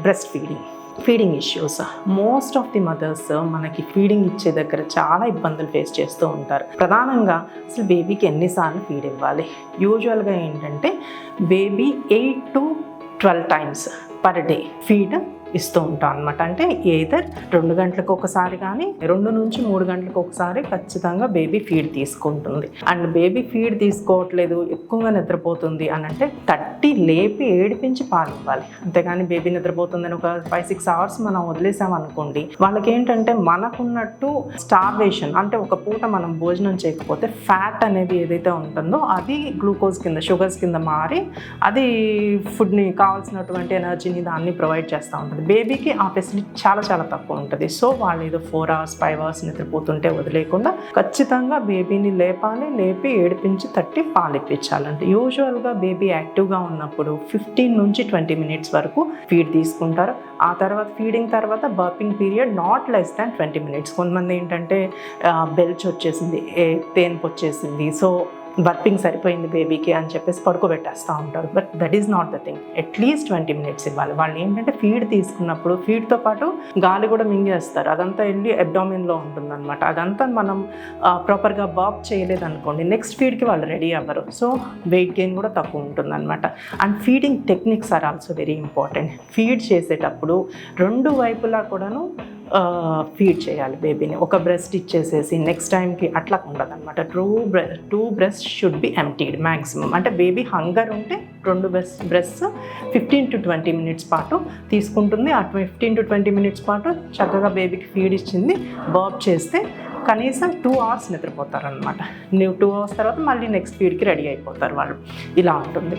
Breast feeding issues. Most of the mothers మనకి feeding ఇచ్చే దగ్గర చాలా ఇబ్బందులు ఫేస్ చేస్తూ ఉంటారు. ప్రధానంగా అసలు బేబీకి ఎన్నిసార్లు ఫీడ్ ఇవ్వాలి? యూజువల్గా ఏంటంటే baby 8 to 12 times per day feed ఇస్తూ ఉంటాం అనమాట. అంటే ఏదర్ 2 గంటలకు ఒకసారి కానీ 2 నుంచి 3 గంటలకు ఒకసారి ఖచ్చితంగా బేబీ ఫీడ్ తీసుకుంటుంది. అండ్ బేబీ ఫీడ్ తీసుకోవట్లేదు, ఎక్కువగా నిద్రపోతుంది అని అంటే తట్టి లేపి ఏడిపించి పాలు ఇవ్వాలి. అంతేగాని బేబీ నిద్రపోతుందని ఒక 5-6 hours మనం వదిలేసామనుకోండి, వాళ్ళకి ఏంటంటే మనకున్నట్టు స్టార్వేషన్, అంటే ఒక పూట మనం భోజనం చేయకపోతే ఫ్యాట్ అనేది ఏదైతే ఉంటుందో అది గ్లూకోజ్ కింద, షుగర్స్ కింద మారి అది ఫుడ్ని కావాల్సినటువంటి ఎనర్జీని దాన్ని ప్రొవైడ్ చేస్తూ ఉంటుంది. బేబీకి ఆ ఫెసిలిటీ చాలా చాలా తక్కువ ఉంటుంది. సో వాళ్ళు ఏదో 4 hours 5 hours నిద్రపోతుంటే వదిలేకుండా ఖచ్చితంగా బేబీని లేపి ఏడిపించి తట్టి పాలు ఇప్పించాలంటే. యూజువల్గా బేబీ యాక్టివ్గా ఉన్నప్పుడు 15 నుంచి 20 minutes వరకు ఫీడ్ తీసుకుంటారు. ఆ తర్వాత ఫీడింగ్ తర్వాత burping period not less than 20 minutes. కొంతమంది ఏంటంటే బెల్చ్ వచ్చేసింది, తేన్పు వచ్చేసింది, సో బర్పింగ్ సరిపోయింది బేబీకి అని చెప్పేసి పడుకోబెట్టేస్తూ ఉంటారు. But that is not the thing. At least 20 minutes ఇవ్వాలి. వాళ్ళు ఏంటంటే ఫీడ్ తీసుకున్నప్పుడు ఫీడ్తో పాటు గాలి కూడా మింగేస్తారు, అదంతా వెళ్ళి అబ్డామిన్లో ఉంటుందన్నమాట. అదంతా మనం ప్రాపర్గా బాబ్ చేయలేదు అనుకోండి, నెక్స్ట్ ఫీడ్కి వాళ్ళు రెడీ అవ్వరు. సో వెయిట్ గెయిన్ కూడా తక్కువ ఉంటుందన్నమాట. And feeding techniques are also very important. Feed చేసేటప్పుడు 2 వైపులా కూడాను ఫీడ్ చేయాలి బేబీని. ఒక బ్రెస్ట్ ఇచ్చేసేసి నెక్స్ట్ టైంకి అట్లా ఉండదు అనమాట. Two breast should be emptied maximum. అంటే బేబీ హంగర్ ఉంటే 2 బ్రెస్ట్ 15 to 20 minutes పాటు తీసుకుంటుంది. ఆ 15 to 20 minutes పాటు చక్కగా బేబీకి ఫీడ్ ఇచ్చింది బాబ్ చేస్తే కనీసం 2 hours నిద్రపోతారనమాట. 2 hours తర్వాత మళ్ళీ నెక్స్ట్ ఫీడ్కి రెడీ అయిపోతారు వాళ్ళు. ఇలా ఉంటుంది.